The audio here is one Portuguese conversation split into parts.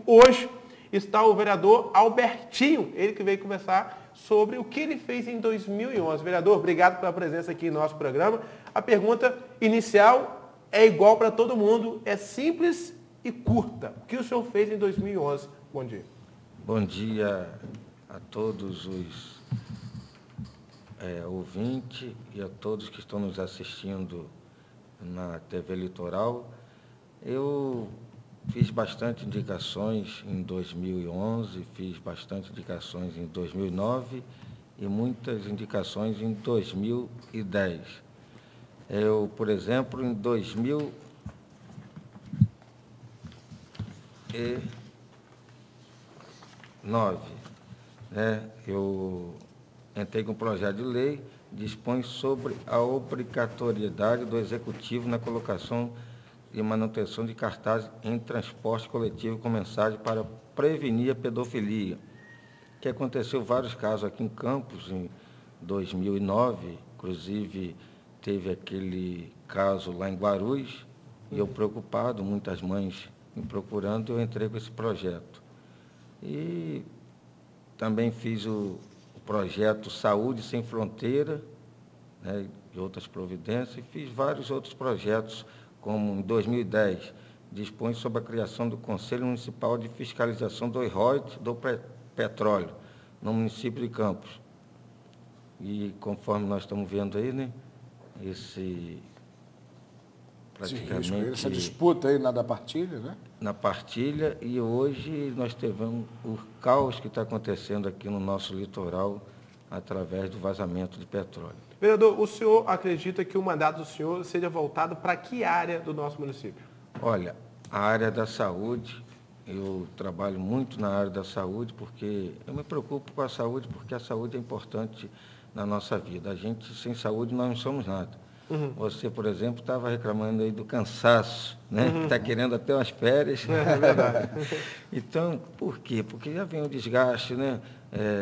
Hoje está o vereador Albertinho, ele que veio conversar sobre o que ele fez em 2011. Vereador, obrigado pela presença aqui em nosso programa. A pergunta inicial é igual para todo mundo, é simples e curta. O que o senhor fez em 2011? Bom dia. Bom dia a todos os ouvintes e a todos que estão nos assistindo na TV Litoral. Eu fiz bastante indicações em 2011, fiz bastante indicações em 2009 e muitas indicações em 2010. Eu, por exemplo, em 2009, eu entrei com um projeto de lei que dispõe sobre a obrigatoriedade do Executivo na colocação e manutenção de cartazes em transporte coletivo com mensagem para prevenir a pedofilia, que aconteceu vários casos aqui em Campos em 2009, inclusive teve aquele caso lá em Guarulhos, e eu preocupado, muitas mães me procurando, eu entrei com esse projeto. E também fiz o projeto Saúde Sem Fronteira, e outras providências, e fiz vários outros projetos, como em 2010, dispõe sobre a criação do Conselho Municipal de Fiscalização do royalties do petróleo, no município de Campos. E conforme nós estamos vendo aí, praticamente essa disputa aí da partilha, né? Na partilha, e hoje nós tivemos o caos que está acontecendo aqui no nosso litoral através do vazamento de petróleo. Vereador, o senhor acredita que o mandato do senhor seja voltado para que área do nosso município? Olha, a área da saúde, eu trabalho muito na área da saúde, porque eu me preocupo com a saúde, porque a saúde é importante na nossa vida. A gente, sem saúde, nós não somos nada. Você, por exemplo, estava reclamando aí do cansaço, Está querendo até umas férias. É verdade. Então, por quê? Porque já vem o desgaste,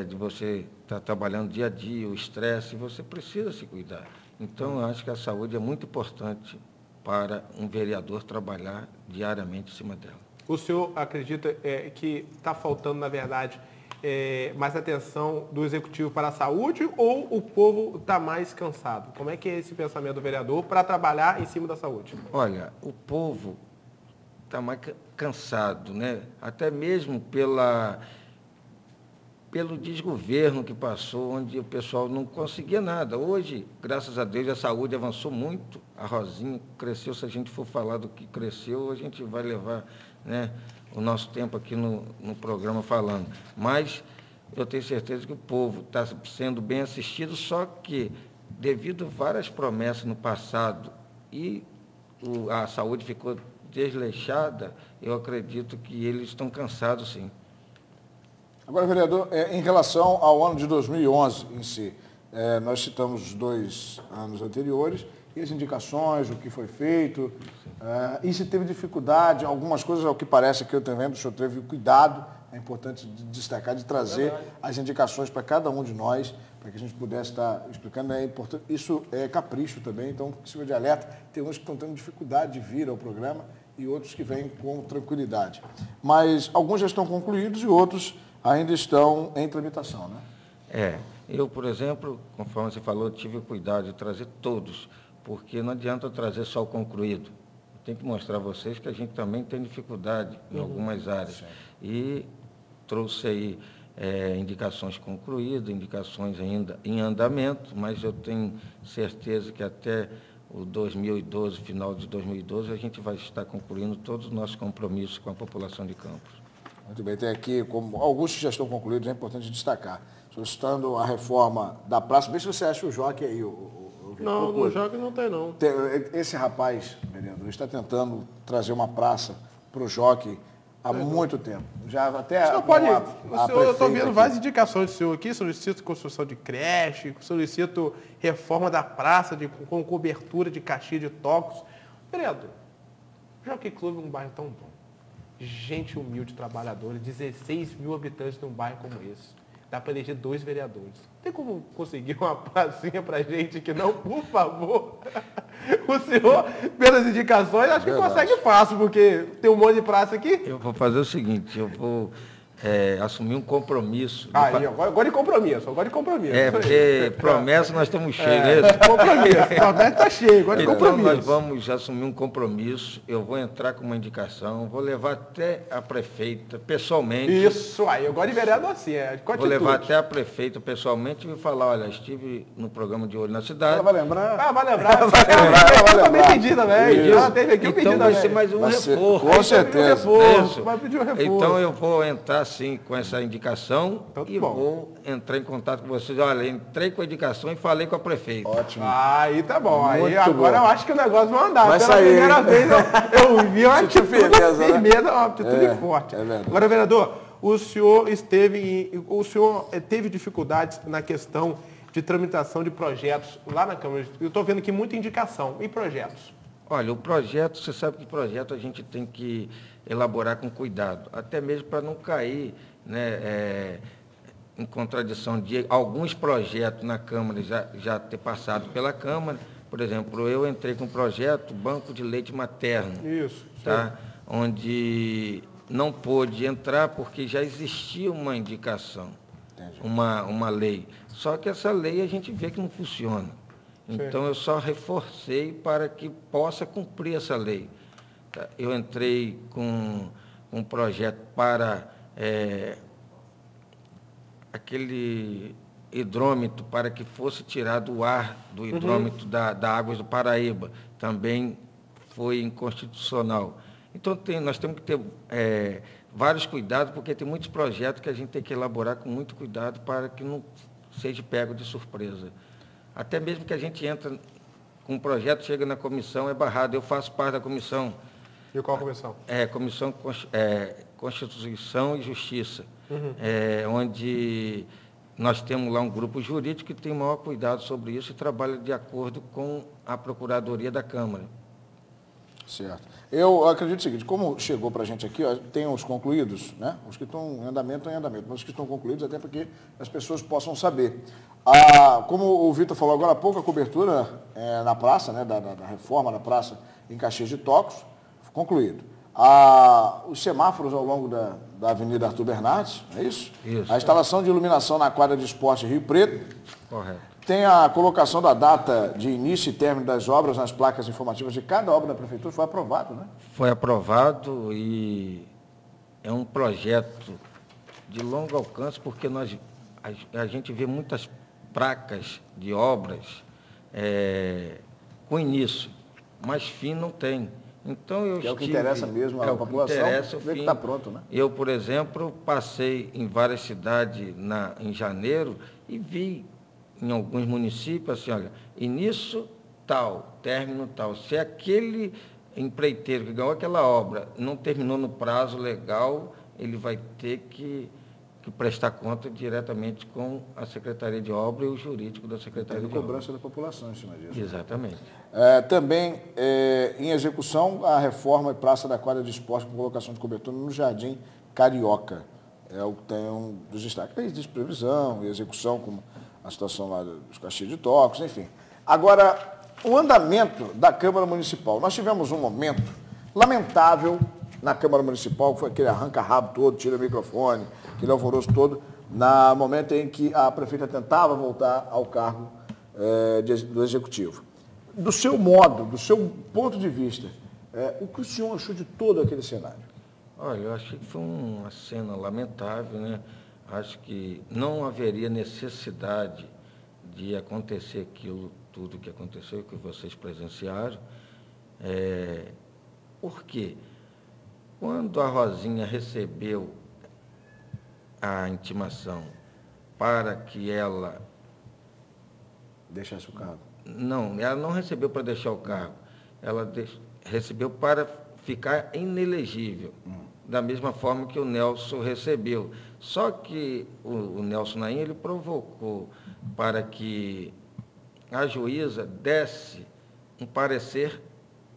de você estar trabalhando dia a dia, o estresse, você precisa se cuidar. Então, eu acho que a saúde é muito importante para um vereador trabalhar diariamente em cima dela. O senhor acredita que está faltando, na verdade, mais atenção do Executivo para a saúde, ou o povo está mais cansado? Como é que é esse pensamento do vereador para trabalhar em cima da saúde? Olha, o povo está mais cansado, Até mesmo pelo desgoverno que passou, onde o pessoal não conseguia nada. Hoje, graças a Deus, a saúde avançou muito. A Rosinha cresceu, se a gente for falar do que cresceu, a gente vai levar, o nosso tempo aqui no programa falando. Mas eu tenho certeza que o povo está sendo bem assistido, só que, devido a várias promessas no passado e a saúde ficou desleixada, eu acredito que eles estão cansados, sim. Agora, vereador, em relação ao ano de 2011 em si, nós citamos os 2 anos anteriores, e as indicações, o que foi feito, e se teve dificuldade, algumas coisas, ao que parece que eu tenho vendo, o senhor teve cuidado, é importante destacar, de trazer as indicações para cada um de nós, para que a gente pudesse estar explicando, é importante, isso é capricho também, então, cima de alerta, tem uns que estão tendo dificuldade de vir ao programa e outros que vêm com tranquilidade. Mas alguns já estão concluídos e outros ainda estão em tramitação, Eu, por exemplo, conforme você falou, tive o cuidado de trazer todos, porque não adianta trazer só o concluído. Tem que mostrar a vocês que a gente também tem dificuldade em algumas áreas. E trouxe aí indicações concluídas, indicações ainda em andamento, mas eu tenho certeza que até o 2012, final de 2012, a gente vai estar concluindo todos os nossos compromissos com a população de Campos. Muito bem, tem aqui, como alguns que já estão concluídos, é importante destacar. Solicitando a reforma da praça, vê se você acha o jockey aí. Não, no jockey não tem, não. Esse rapaz, vereador, está tentando trazer uma praça para o jockey há muito tempo. Já até o senhor pode. Eu estou vendo várias indicações do senhor aqui, solicito construção de creche, solicito reforma da praça com cobertura de caixinha de tocos. Vereador, o Jockey Clube é um bairro tão bom. Gente humilde, trabalhadora, 16 mil habitantes num bairro como esse. Dá para eleger 2 vereadores. Tem como conseguir uma pracinha para gente que não, por favor? O senhor, pelas indicações, acho que consegue fácil, porque tem um monte de praça aqui. Eu vou fazer o seguinte, eu vou assumir um compromisso. Agora de compromisso, Porque promessa nós estamos cheios. Compromisso, promessa está cheio, agora de Então compromisso. nós vamos assumir um compromisso, eu vou entrar com uma indicação, vou levar até a prefeita pessoalmente. Isso aí, eu gosto de vereador assim, Vou levar até a prefeita pessoalmente e vou falar, olha, estive no programa de Olho na Cidade. Ela vai lembrar? Vai lembrar. Eu também pedi também. Ela teve aqui, eu pedi então vai também. ser mais um reforço. Com certeza. Vai pedir um reforço. Então eu vou entrar sim com essa indicação e bom. vou entrar em contato com vocês. Olha, entrei com a indicação e falei com a prefeita. Ótimo. Aí tá bom. Aí Muito agora bom. eu acho que o negócio vai andar. Vai Pela sair. primeira vez eu vi uma atitude firmeza, né? firmeza, uma atitude forte. É verdade. Agora, vereador, o senhor teve dificuldades na questão de tramitação de projetos lá na Câmara. Eu estou vendo aqui muita indicação. E projetos? Olha, o projeto, você sabe que projeto a gente tem que elaborar com cuidado, até mesmo para não cair, né, em contradição de alguns projetos na Câmara já ter passado pela Câmara. Por exemplo, eu entrei com um projeto Banco de Leite Materno. Isso. Tá? Onde não pôde entrar porque já existia uma indicação, uma lei. Só que essa lei a gente vê que não funciona. Então eu só reforcei para que possa cumprir essa lei. Tá? Eu entrei com um projeto para aquele hidrômetro, para que fosse tirado o ar do hidrômetro da Águas do Paraíba. Também foi inconstitucional. Então nós temos que ter vários cuidados, porque tem muitos projetos que a gente tem que elaborar com muito cuidado para que não seja pego de surpresa. Até mesmo que a gente entra com um projeto, chega na comissão, é barrado. Eu faço parte da comissão. E qual comissão? Comissão Constituição e Justiça, onde nós temos lá um grupo jurídico que tem maior cuidado sobre isso e trabalha de acordo com a Procuradoria da Câmara. Certo. Eu acredito o seguinte, como chegou para a gente aqui, ó, tem os concluídos, né? Os que estão em andamento, mas os que estão concluídos, até porque as pessoas possam saber. Como o Vitor falou agora há pouco, a cobertura na praça, né, da reforma da praça em Caxias de Tocos, concluído. Os semáforos ao longo da Avenida Arthur Bernardes, é isso? Isso. A instalação de iluminação na quadra de esporte Rio Preto. Correto. Tem a colocação da data de início e término das obras nas placas informativas de cada obra da Prefeitura. Foi aprovado, né? Foi aprovado e é um projeto de longo alcance, porque a gente vê muitas placas de obras com início, mas fim não tem. Então que é o que interessa mesmo à população, ver que está pronto, né? Eu, por exemplo, passei em várias cidades em janeiro e vi em alguns municípios, assim, olha, início tal, término tal. Se aquele empreiteiro que ganhou aquela obra não terminou no prazo legal, ele vai ter que prestar conta diretamente com a Secretaria de Obra e o jurídico da Secretaria de Obra. Cobrança da população em cima disso. Exatamente. Também em execução a reforma e praça da quadra de esporte com colocação de cobertura no Jardim Carioca. É o que tem um dos destaques. Existe previsão e execução, como a situação lá dos Caxias de Tocos, enfim. Agora, o andamento da Câmara Municipal. Nós tivemos um momento lamentável na Câmara Municipal, que foi aquele arranca-rabo todo, tira o microfone, aquele alvoroço todo, no momento em que a prefeita tentava voltar ao cargo do Executivo. Do seu modo, do seu ponto de vista, o que o senhor achou de todo aquele cenário? Olha, eu achei que foi uma cena lamentável, né? Acho que não haveria necessidade de acontecer aquilo, tudo que aconteceu, que vocês presenciaram. Por quê? Quando a Rosinha recebeu a intimação para que ela... Deixasse o cargo? Não, ela não recebeu para deixar o cargo. Ela recebeu para ficar inelegível, da mesma forma que o Nelson recebeu. Só que o Nelson Naim, ele provocou para que a juíza desse um parecer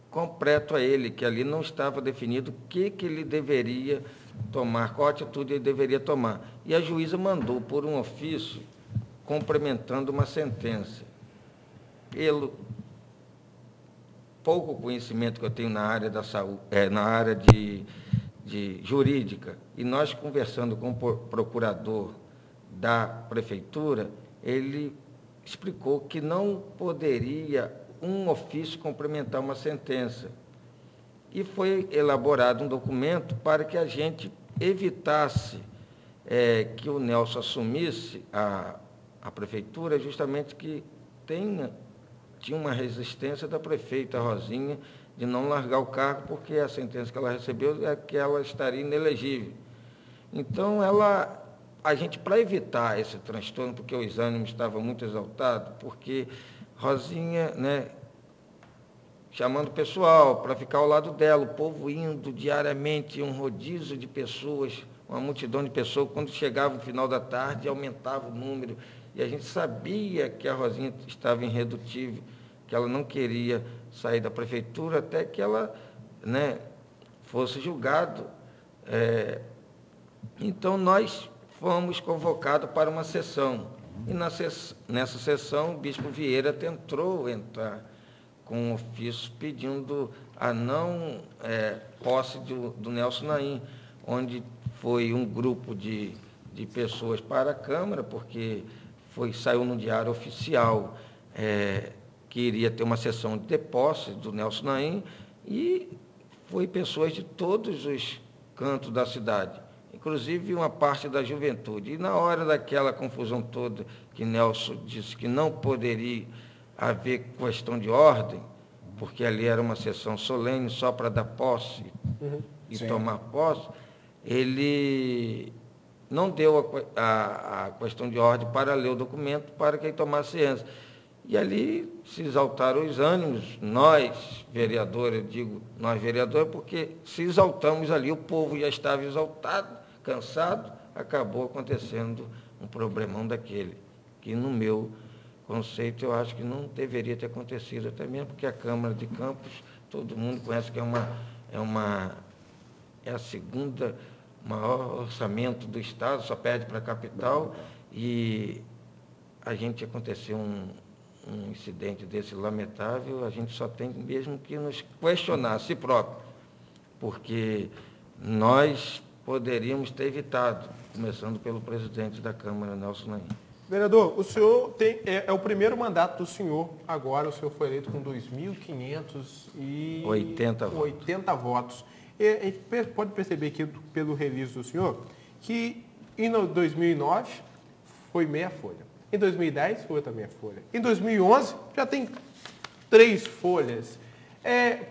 completo a ele, que ali não estava definido o que ele deveria tomar, qual atitude ele deveria tomar. E a juíza mandou por um ofício complementando uma sentença. pouco conhecimento que eu tenho na área da saúde, na área de jurídica, e nós conversando com o procurador da prefeitura, ele explicou que não poderia um ofício complementar uma sentença. E foi elaborado um documento para que a gente evitasse que o Nelson assumisse a prefeitura, justamente que tinha uma resistência da prefeita Rosinha de não largar o cargo, porque a sentença que ela recebeu é que ela estaria inelegível. Então, a gente, para evitar esse transtorno, porque os ânimos estavam muito exaltados, porque Rosinha, né, chamando o pessoal para ficar ao lado dela, o povo indo diariamente, um rodízio de pessoas, uma multidão de pessoas, quando chegava no final da tarde, aumentava o número, e a gente sabia que a Rosinha estava irredutível, que ela não queria sair da prefeitura até que ela, né, fosse julgado. Então, nós fomos convocados para uma sessão, e nessa sessão o bispo Vieira tentou entrar com um ofício pedindo a não posse do Nelson Naim, onde foi um grupo de pessoas para a Câmara, porque saiu no Diário Oficial que iria ter uma sessão de posse do Nelson Naim, e foi pessoas de todos os cantos da cidade, inclusive uma parte da juventude. E na hora daquela confusão toda, que Nelson disse que não poderia haver questão de ordem, porque ali era uma sessão solene só para dar posse e Sim. tomar posse, ele não deu a questão de ordem para ler o documento, para que ele tomasse ciência. E ali se exaltaram os ânimos, nós, vereadores, eu digo nós, vereadores, porque se exaltamos ali, o povo já estava exaltado, cansado, acabou acontecendo um problemão daquele, que no meu conceito eu acho que não deveria ter acontecido, até mesmo porque a Câmara de Campos, todo mundo conhece que é a segunda maior orçamento do Estado, só perde para a capital, e a gente aconteceu um incidente desse lamentável, a gente só tem mesmo que nos questionar a si próprio, porque nós poderíamos ter evitado, começando pelo presidente da Câmara, Nelson Naim. Vereador, o senhor é o primeiro mandato do senhor agora, o senhor foi eleito com 2.580 votos. E a gente pode perceber aqui pelo release do senhor que em 2009 foi meia folha. Em 2010 foi outra meia folha. Em 2011 já tem 3 folhas.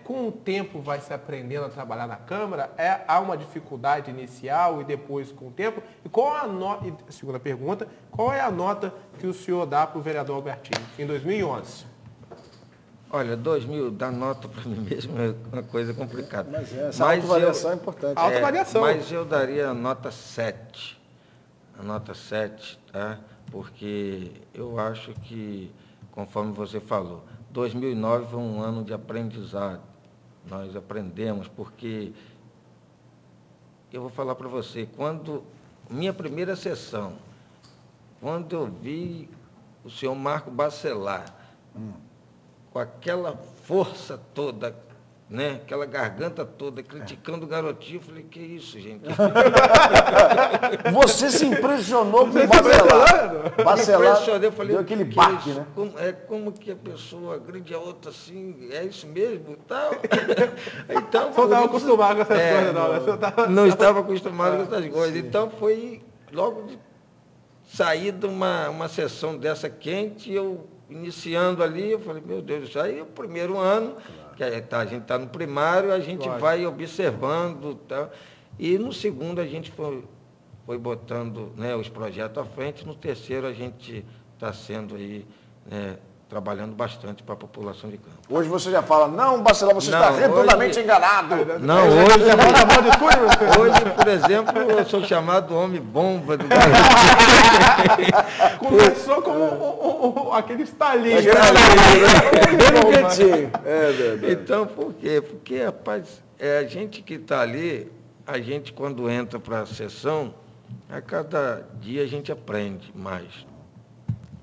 Com o tempo vai se aprendendo a trabalhar na Câmara? Há uma dificuldade inicial e depois com o tempo? E qual a nota, segunda pergunta, qual é a nota que o senhor dá para o vereador Albertinho em 2011? Olha, 2000, dar nota para mim mesmo é uma coisa complicada. Mas essa autovariação é importante. Autovariação. Mas eu daria a nota 7. A nota 7, tá? Porque eu acho que, conforme você falou, 2009 foi um ano de aprendizado. Nós aprendemos, porque eu vou falar para você, minha primeira sessão, quando eu vi o senhor Marco Bacelar, com aquela força toda, né? Aquela garganta toda, criticando o garotinho, eu falei, que isso, gente? Você se impressionou com o Bacelar. Bacelar eu falei, deu aquele baque, né? Como que a pessoa agride a outra assim, é isso mesmo? Tal. Então, Você não estava acostumado com essas coisas, não, né? Não estava acostumado com essas coisas. Sim. Então, foi logo de sair de uma sessão dessa quente, eu iniciando ali, eu falei, meu Deus, isso aí é o primeiro ano, que a gente está no primário, a gente vai observando, tal, e no segundo a gente foi botando, né, os projetos à frente, no terceiro a gente está sendo aí, né, trabalhando bastante para a população de Campos. Hoje você já fala, não, Bacelar, você está redondamente enganado. Não, hoje, por exemplo, eu sou chamado homem-bomba do Começou como aquele estalinho. Então, por quê? Porque, rapaz, a gente que está ali, a gente quando entra para a sessão, a cada dia a gente aprende mais.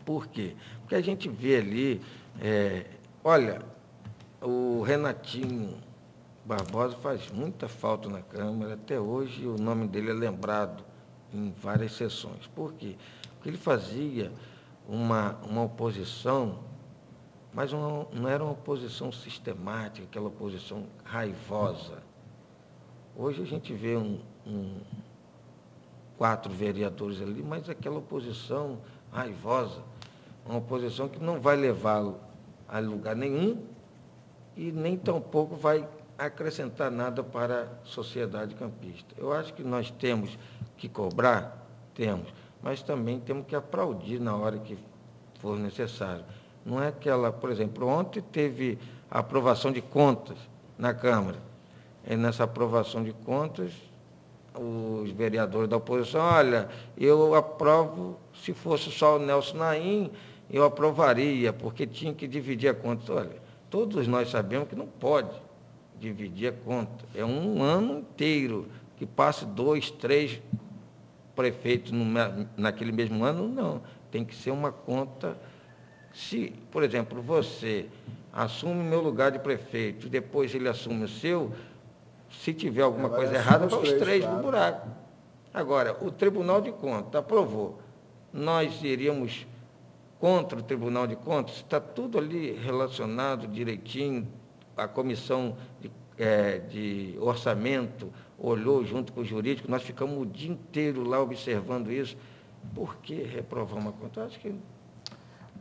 Por quê? Porque a gente vê ali, olha, o Renatinho Barbosa faz muita falta na Câmara. Até hoje o nome dele é lembrado em várias sessões. Por quê? Porque ele fazia uma oposição, mas não era uma oposição sistemática, aquela oposição raivosa. Hoje a gente vê 4 vereadores ali, mas aquela oposição raivosa, uma oposição que não vai levá-lo a lugar nenhum e nem tampouco vai acrescentar nada para a sociedade campista. Eu acho que nós temos que cobrar, mas também temos que aplaudir na hora que for necessário. Não é aquela, por exemplo, ontem teve a aprovação de contas na Câmara. E nessa aprovação de contas, os vereadores da oposição, olha, eu aprovo, se fosse só o Nelson Naim, eu aprovaria, porque tinha que dividir a conta. Olha, todos nós sabemos que não pode dividir a conta. É um ano inteiro que passe 2, 3 prefeitos naquele mesmo ano, não. Tem que ser uma conta. Se, por exemplo, você assume meu lugar de prefeito e depois ele assume o seu, se tiver alguma coisa errada, vai os 3 no buraco. Agora, o Tribunal de Contas aprovou. Nós iríamos contra o Tribunal de Contas, está tudo ali relacionado direitinho, a comissão de orçamento olhou junto com o jurídico, nós ficamos o dia inteiro lá observando isso. Por que reprovar uma conta? Acho que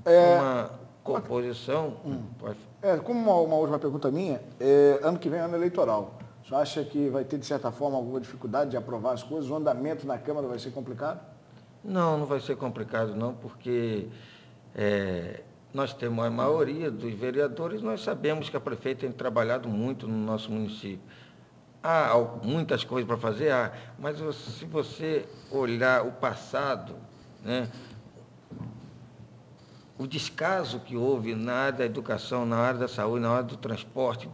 uma composição... Como uma última pergunta minha, ano que vem é ano eleitoral. Você acha que vai ter, de certa forma, alguma dificuldade de aprovar as coisas? O andamento na Câmara vai ser complicado? Não vai ser complicado não, porque nós temos a maioria dos vereadores, nós sabemos que a prefeita tem trabalhado muito no nosso município. Há muitas coisas para fazer, mas se você olhar o passado, né, o descaso que houve na área da educação, na área da saúde, na área do transporte,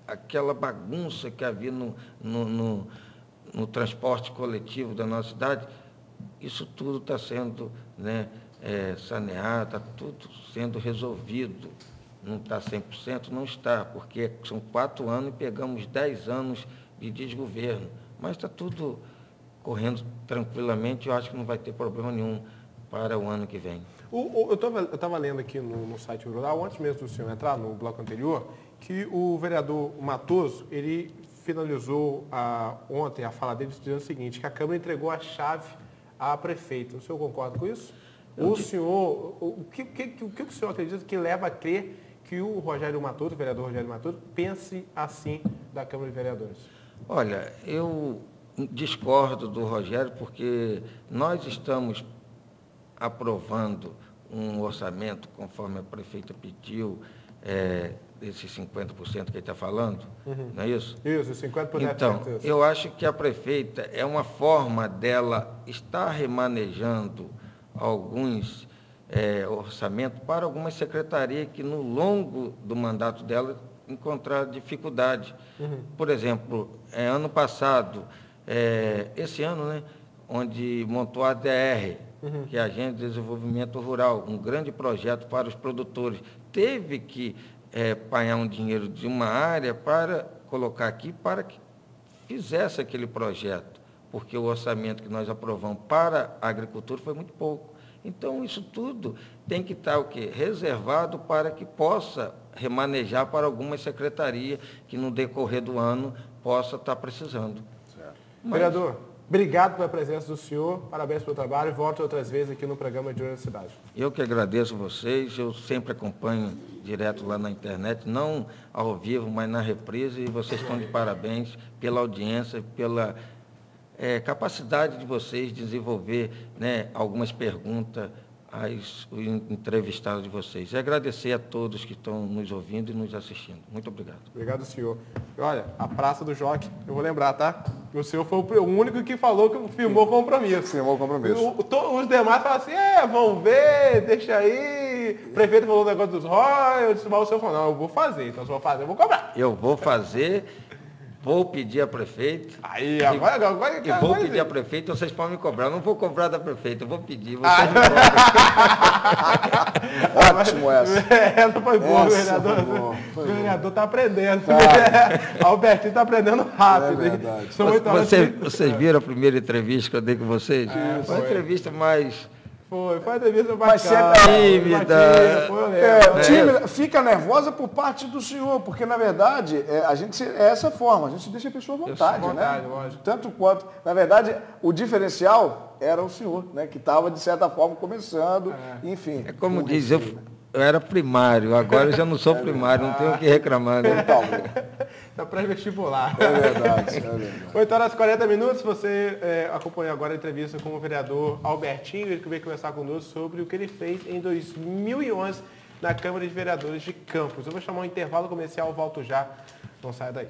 aquela bagunça que havia no transporte coletivo da nossa cidade, isso tudo está sendo, né, saneado, está tudo sendo resolvido. Não está 100%? Não está, porque são 4 anos e pegamos 10 anos de desgoverno. Mas está tudo correndo tranquilamente, eu acho que não vai ter problema nenhum para o ano que vem. Eu estava lendo aqui no site rural, antes mesmo do senhor entrar no bloco anterior, que o vereador Matoso, ele finalizou ontem a fala dele dizendo o seguinte, que a Câmara entregou a chave à prefeita. O senhor concorda com isso? O que o senhor acredita que leva a crer que o Rogério Matoso, o vereador Rogério Matoso, pense assim da Câmara de Vereadores? Olha, eu discordo do Rogério porque nós estamos aprovando um orçamento, conforme a prefeita pediu, desses 50% que ele está falando, não é isso? Isso, 50%. Então, eu acho que a prefeita é uma forma dela estar remanejando alguns orçamentos para algumas secretarias que, no longo do mandato dela, encontraram dificuldade. Por exemplo, ano passado, esse ano, né, onde montou a ADR, que é a Agência de Desenvolvimento Rural, um grande projeto para os produtores, teve que apanhar um dinheiro de uma área para colocar aqui para que fizesse aquele projeto, porque o orçamento que nós aprovamos para a agricultura foi muito pouco. Então, isso tudo tem que estar reservado para que possa remanejar para algumas secretarias que no decorrer do ano possa estar precisando. Certo. Vereador, obrigado pela presença do senhor, parabéns pelo trabalho e volte outras vezes aqui no programa de Olho na Cidade. Eu que agradeço vocês, eu sempre acompanho direto lá na internet, não ao vivo, mas na reprise, e vocês estão de parabéns pela audiência, pela capacidade de vocês de desenvolver, né, algumas perguntas aos entrevistados de vocês. E agradecer a todos que estão nos ouvindo e nos assistindo. Muito obrigado. Obrigado, senhor. Olha, a Praça do Jockey, eu vou lembrar, tá? O senhor foi o único que falou que firmou o compromisso. Firmou o compromisso. Os demais falaram assim, vamos ver, deixa aí. O prefeito falou o negócio dos royalties, mas o senhor falou, não, eu vou fazer. Então, se eu vou fazer, eu vou cobrar. Eu vou fazer... vou pedir a prefeito. Aí, agora E vou pedir a prefeito, vocês podem me cobrar. Eu não vou cobrar da prefeita, eu vou pedir. Vocês me cobram. Ótimo essa. Essa foi boa, Essa vereador. foi boa, O vereador está aprendendo. Tá. Albertinho está aprendendo rápido. É verdade. São 8 horas Vocês viram a primeira entrevista que eu dei com vocês? Foi uma entrevista mais... Foi uma entrevista Mas bacana. tímida. Foi honesto. Tímida, fica nervosa por parte do senhor, porque na verdade a gente é essa forma, a gente deixa a pessoa à vontade, vontade, né? lógico. Tanto quanto, na verdade, o diferencial era o senhor, né? Que estava de certa forma começando, enfim. É como diz, eu era primário, agora eu já não sou primário, não tenho o que reclamar. Né? Então, Está pré-vestibular. é verdade, é verdade. 8 horas e 40 minutos, você acompanhou agora a entrevista com o vereador Albertinho, ele que veio conversar conosco sobre o que ele fez em 2011 na Câmara de Vereadores de Campos. Eu vou chamar um intervalo comercial, volto já, não saia daí.